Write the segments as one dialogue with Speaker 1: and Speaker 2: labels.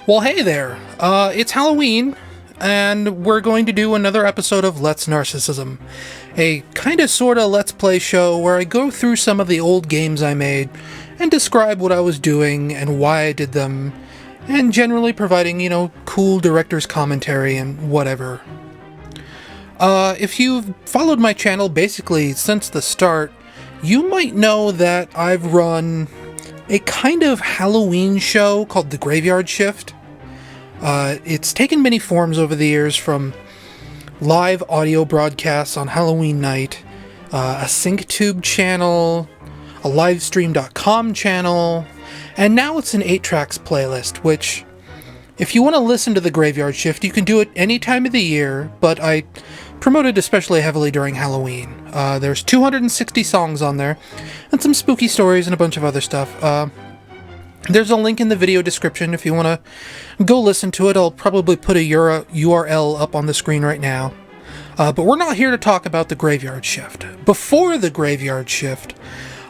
Speaker 1: Well, hey there. It's Halloween, and we're going to do another episode of Let's Narcissism, a kinda sorta Let's Play show where I go through some of the old games I made and describe what I was doing and why I did them, and generally providing, cool director's commentary and whatever. If you've followed my channel basically since the start, you might know that I've run a kind of Halloween show called The Graveyard Shift. It's taken many forms over the years, from live audio broadcasts on Halloween night, a SyncTube channel, a livestream.com channel, and now it's an 8-tracks playlist, which, if you want to listen to The Graveyard Shift, you can do it any time of the year, but I promote it especially heavily during Halloween. There's 260 songs on there, and some spooky stories and a bunch of other stuff. There's a link in the video description if you want to go listen to it. I'll probably put a URL up on the screen right now. But we're not here to talk about The Graveyard Shift. Before The Graveyard Shift,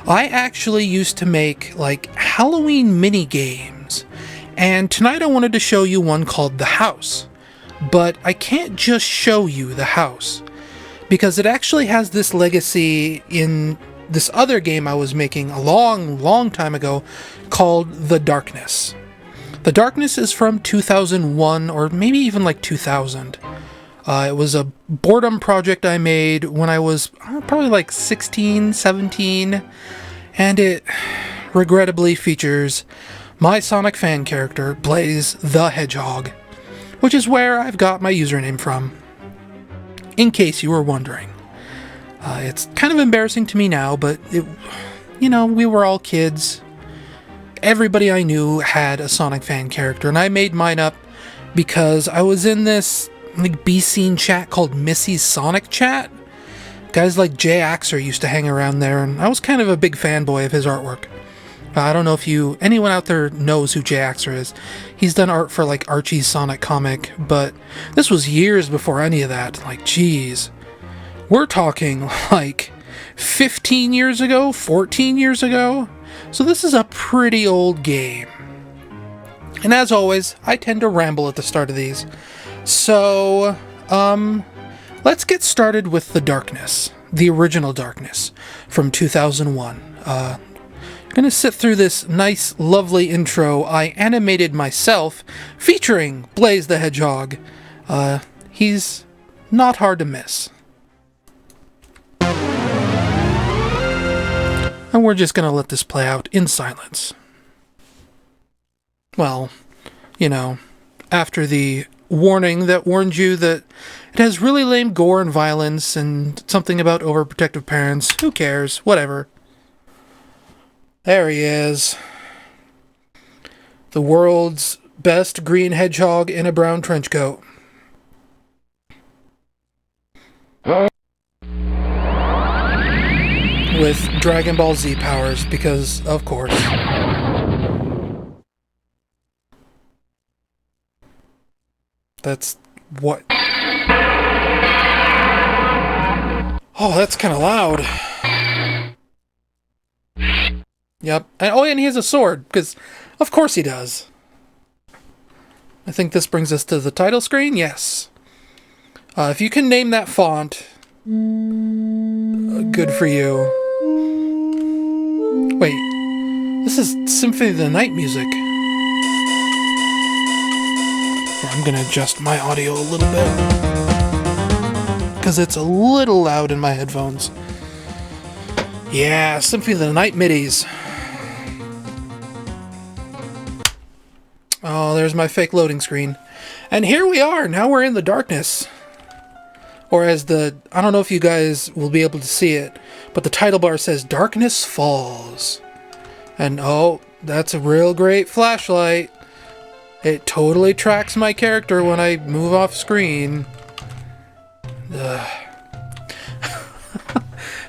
Speaker 1: I actually used to make, Halloween mini-games. And tonight I wanted to show you one called The House. But I can't just show you The House, because it actually has this legacy in this other game I was making a long time ago called The Darkness. The Darkness is from 2001, or maybe even 2000. It was a boredom project I made when I was probably 16, 17, and it regrettably features my Sonic fan character, Blaze the Hedgehog, which is where I've got my username from, in case you were wondering. It's kind of embarrassing to me now, but we were all kids. Everybody I knew had a Sonic fan character, and I made mine up because I was in this B-scene chat called Missy's Sonic Chat. Guys like Jay Axer used to hang around there, and I was kind of a big fanboy of his artwork. I don't know if anyone out there knows who Jay Axer is. He's done art for Archie's Sonic comic, but this was years before any of that. Geez. We're talking 15 years ago, 14 years ago. So this is a pretty old game. And as always, I tend to ramble at the start of these. So, let's get started with The Darkness, the original Darkness from 2001. I'm gonna sit through this nice, lovely intro I animated myself, featuring Blaze the Hedgehog. He's not hard to miss. And we're just gonna let this play out in silence. Well, after the warning that warned you that it has really lame gore and violence and something about overprotective parents. Who cares? Whatever. There he is. The world's best green hedgehog in a brown trench coat. With Dragon Ball Z powers, because of course. That's what? Oh, that's kind of loud. Yep. And he has a sword, because of course he does. I think this brings us to the title screen. Yes. If you can name that font, good for you. Wait, this is Symphony of the Night music. Here, I'm gonna adjust my audio a little bit, because it's a little loud in my headphones. Yeah, Symphony of the Night midis. Oh, there's my fake loading screen. And here we are, now we're in the darkness. Or as I don't know if you guys will be able to see it, but the title bar says Darkness Falls. And oh, that's a real great flashlight. It totally tracks my character when I move off screen.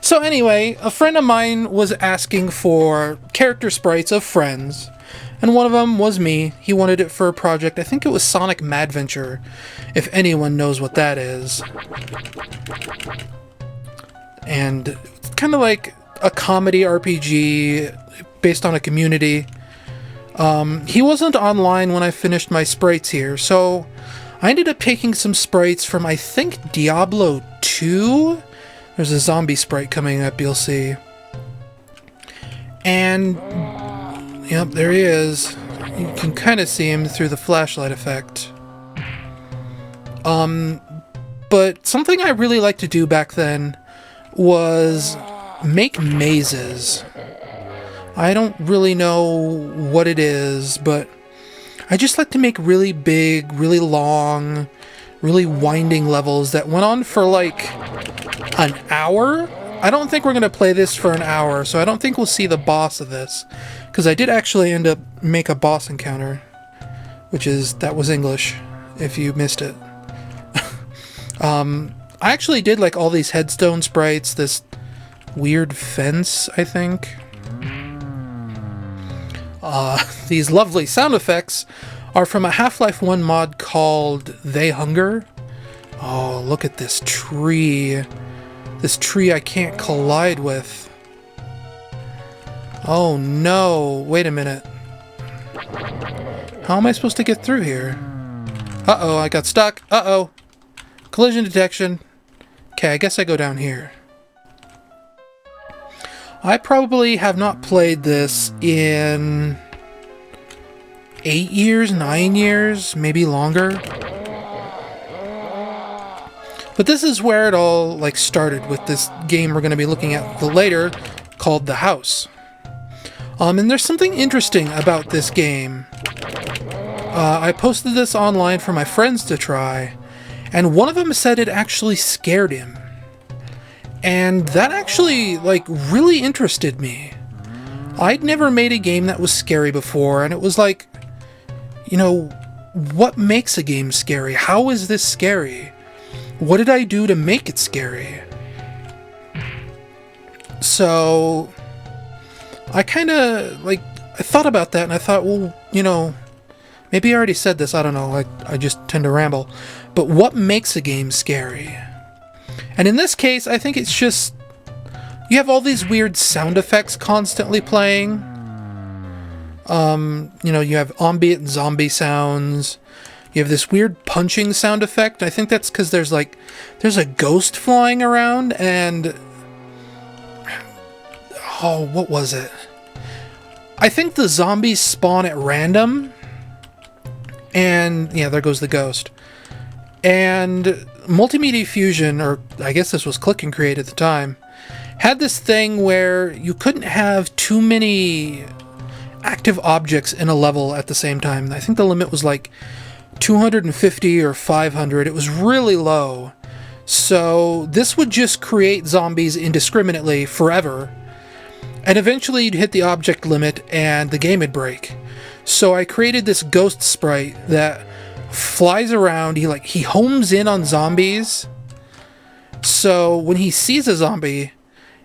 Speaker 1: So anyway, a friend of mine was asking for character sprites of friends, and one of them was me. He wanted it for a project. I think it was Sonic Madventure, if anyone knows what that is. And it's kind of like a comedy RPG based on a community. He wasn't online when I finished my sprites here, so I ended up taking some sprites from, I think, Diablo 2? There's a zombie sprite coming up, you'll see. And, yep, there he is. You can kind of see him through the flashlight effect. But something I really liked to do back then was make mazes. I don't really know what it is, but I just like to make really big, really long, really winding levels that went on for like an hour. I don't think we're going to play this for an hour, so I don't think we'll see the boss of this, because I did actually end up make a boss encounter, that was English, if you missed it. I actually did like all these headstone sprites, this weird fence, I think. These lovely sound effects are from a Half-Life 1 mod called They Hunger. Oh, look at this tree. This tree I can't collide with. Oh no, wait a minute. How am I supposed to get through here? Uh-oh, I got stuck. Uh-oh. Collision detection. Okay, I guess I go down here. I probably have not played this in 8 years, 9 years, maybe longer. But this is where it all like started with this game we're going to be looking at later called The House. And there's something interesting about this game. I posted this online for my friends to try, and one of them said it actually scared him. And that actually, like, really interested me. I'd never made a game that was scary before, and it was like, you know, what makes a game scary? How is this scary? What did I do to make it scary? So, I kind of, like, I thought about that, and I thought, well, you know, maybe I already said this, I don't know, I just tend to ramble. But what makes a game scary? And in this case, I think it's just, you have all these weird sound effects constantly playing. You know, you have ambient zombie sounds. You have this weird punching sound effect. I think that's because there's a ghost flying around, and oh, what was it? I think the zombies spawn at random, and yeah, there goes the ghost. And Multimedia Fusion, or I guess this was Click and Create at the time, had this thing where you couldn't have too many active objects in a level at the same time. I think the limit was like 250 or 500. It was really low. So this would just create zombies indiscriminately forever. And eventually you'd hit the object limit and the game would break. So I created this ghost sprite that flies around. He homes in on zombies. So when he sees a zombie,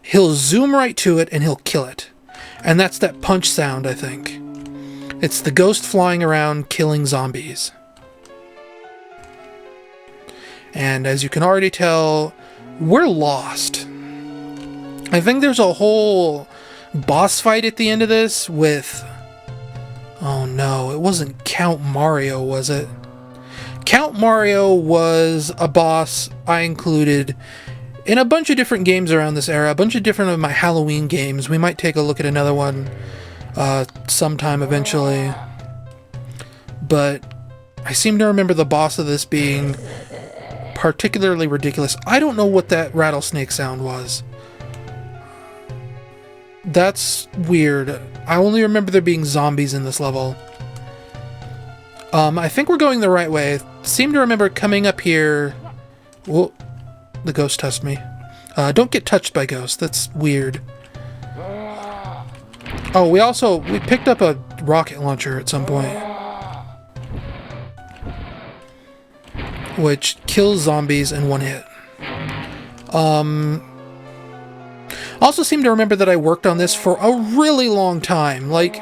Speaker 1: he'll zoom right to it and he'll kill it. And that's that punch sound, I think. It's the ghost flying around killing zombies. And as you can already tell, we're lost. I think there's a whole boss fight at the end of this with... Oh no, it wasn't Count Mario, was it? Count Mario was a boss I included in a bunch of different games around this era, a bunch of different of my Halloween games. We might take a look at another one sometime eventually. But I seem to remember the boss of this being particularly ridiculous. I don't know what that rattlesnake sound was. That's weird. I only remember there being zombies in this level. I think we're going the right way. I seem to remember coming up here... Whoa, the ghost touched me. Don't get touched by ghosts. That's weird. Oh, we picked up a rocket launcher at some point, which kills zombies in one hit. I also seem to remember that I worked on this for a really long time. Like,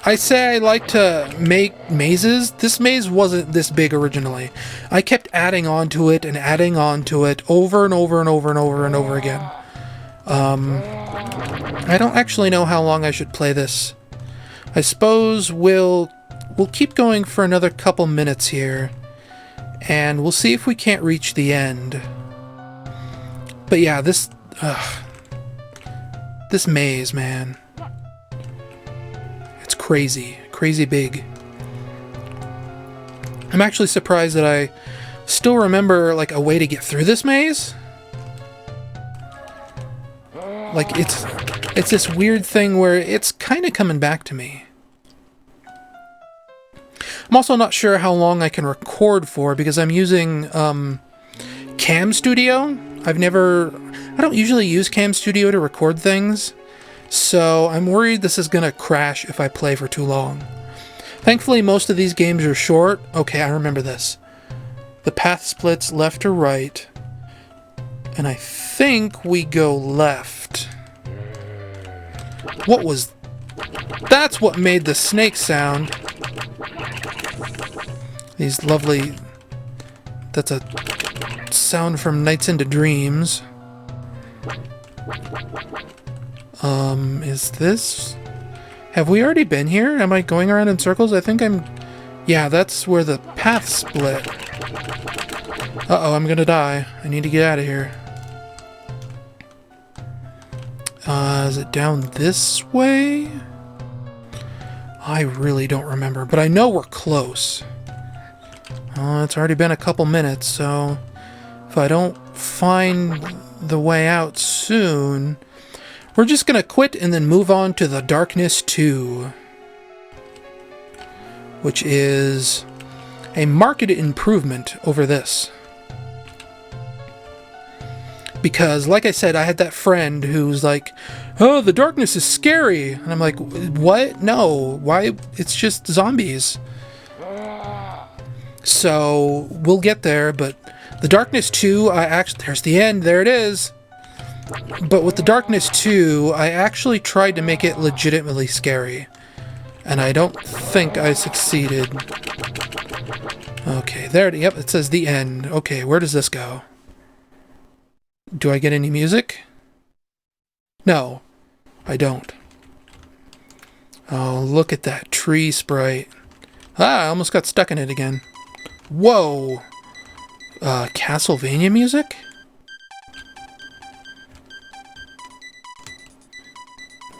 Speaker 1: I say I like to make mazes. This maze wasn't this big originally. I kept adding on to it and adding on to it over and over and over and over and over again. I don't actually know how long I should play this I suppose we'll keep going for another couple minutes here, and we'll see if we can't reach the end. But yeah, this maze, man. It's crazy. Crazy big. I'm actually surprised that I still remember, like, a way to get through this maze. Like, it's this weird thing where it's kind of coming back to me. I'm also not sure how long I can record for because I'm using Cam Studio. I don't usually use Cam Studio to record things, so I'm worried this is gonna crash if I play for too long. Thankfully, most of these games are short. Okay, I remember this. The path splits left or right, and I think we go left. What was... That's what made the snake sound. These lovely... That's a sound from Nights into Dreams. Is this... Have we already been here? Am I going around in circles? I think I'm... Yeah, that's where the path split. Uh-oh, I'm gonna die. I need to get out of here. Is it down this way? I really don't remember, but I know we're close. It's already been a couple minutes, so if I don't find the way out soon, we're just gonna quit and then move on to the Darkness 2, which is a marked improvement over this. Because, like I said, I had that friend who's like, oh, the darkness is scary. And I'm like, what? No. Why? It's just zombies. So, we'll get there, but the Darkness 2, there's the end, there it is. But with the Darkness 2, I actually tried to make it legitimately scary. And I don't think I succeeded. Okay, there, yep, it says the end. Okay, where does this go? Do I get any music? No, I don't. Oh, look at that tree sprite. Ah, I almost got stuck in it again. Whoa! Castlevania music?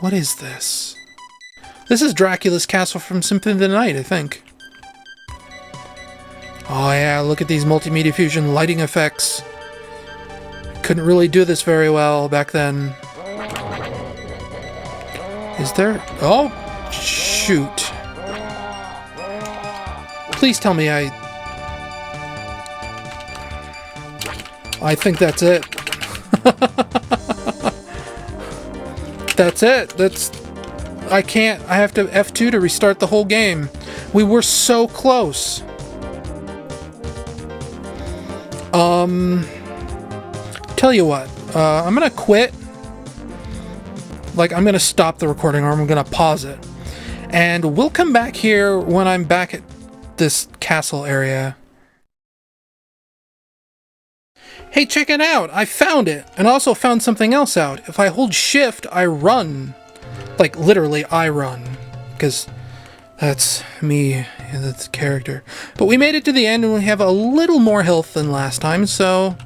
Speaker 1: What is this? This is Draculas Castle from Symphony of the Night, I think. Oh yeah, look at these multimedia fusion lighting effects. Couldn't really do this very well back then. Is there... Oh, shoot. Please tell me I think that's it. That's it. I can't. I have to F2 to restart the whole game. We were so close. Tell you what, I'm gonna quit. Like, I'm gonna stop the recording, or I'm gonna pause it. And we'll come back here when I'm back at this castle area. Hey, check it out! I found it! And I also found something else out. If I hold shift, I run. Like, literally, I run. Because that's me, that's the character. But we made it to the end, and we have a little more health than last time, so...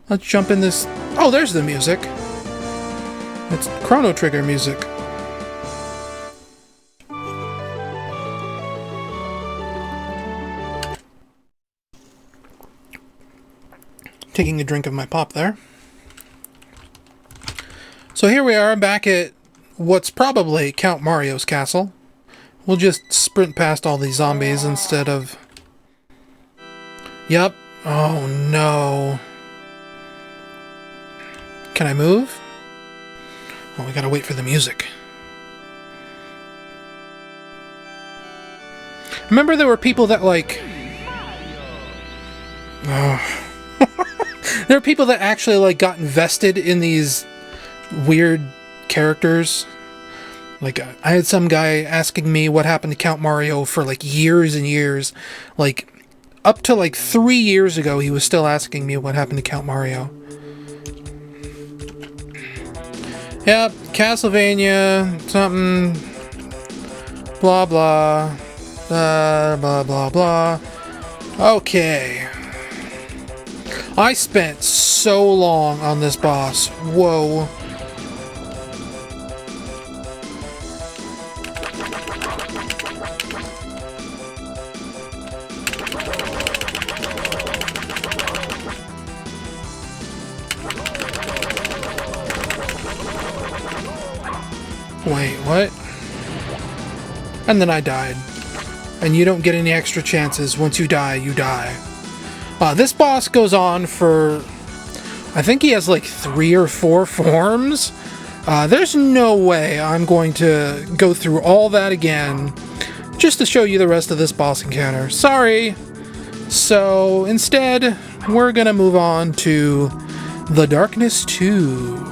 Speaker 1: Let's jump in this... Oh, there's the music. It's Chrono Trigger music. Taking a drink of my pop there. So here we are back at what's probably Count Mario's castle. We'll just sprint past all these zombies instead of... Yep. Oh no. Can I move? Oh, we gotta wait for the music. Remember there were people that, like... Oh. There are people that actually, like, got invested in these weird characters. Like, I had some guy asking me what happened to Count Mario for, like, years and years. Like, up to, like, 3 years ago, he was still asking me what happened to Count Mario. Yep, Castlevania, something. Blah, blah. Blah, blah, blah. Okay. I spent so long on this boss. Whoa. Wait, what? And then I died. And you don't get any extra chances. Once you die, you die. This boss goes on for... I think he has like 3 or 4 forms. There's no way I'm going to go through all that again just to show you the rest of this boss encounter. Sorry! So, instead, we're gonna move on to The Darkness 2.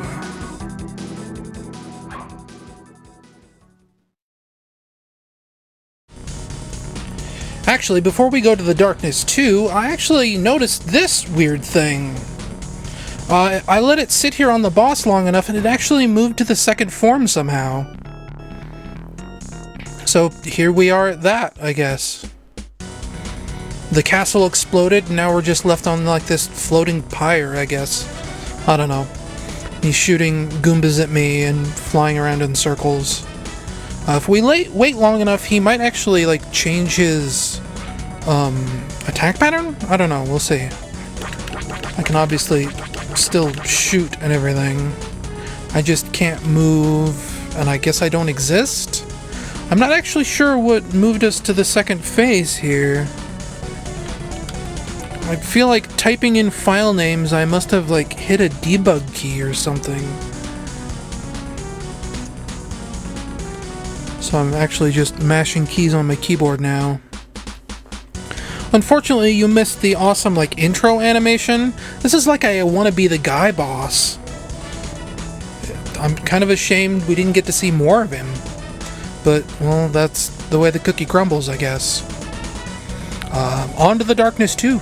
Speaker 1: Actually, before we go to The Darkness 2, I actually noticed this weird thing. I let it sit here on the boss long enough and it actually moved to the second form somehow. So here we are at that, I guess. The castle exploded and now we're just left on like this floating pyre, I guess. I don't know. He's shooting Goombas at me and flying around in circles. If we wait long enough, he might actually like change his attack pattern? I don't know, we'll see. I can obviously still shoot and everything. I just can't move, and I guess I don't exist? I'm not actually sure what moved us to the second phase here. I feel like typing in file names, I must have like hit a debug key or something. So I'm actually just mashing keys on my keyboard now. Unfortunately, you missed the awesome like intro animation. This is like a wanna be the guy boss. I'm kind of ashamed we didn't get to see more of him. But, well, that's the way the cookie crumbles, I guess. On to The Darkness 2.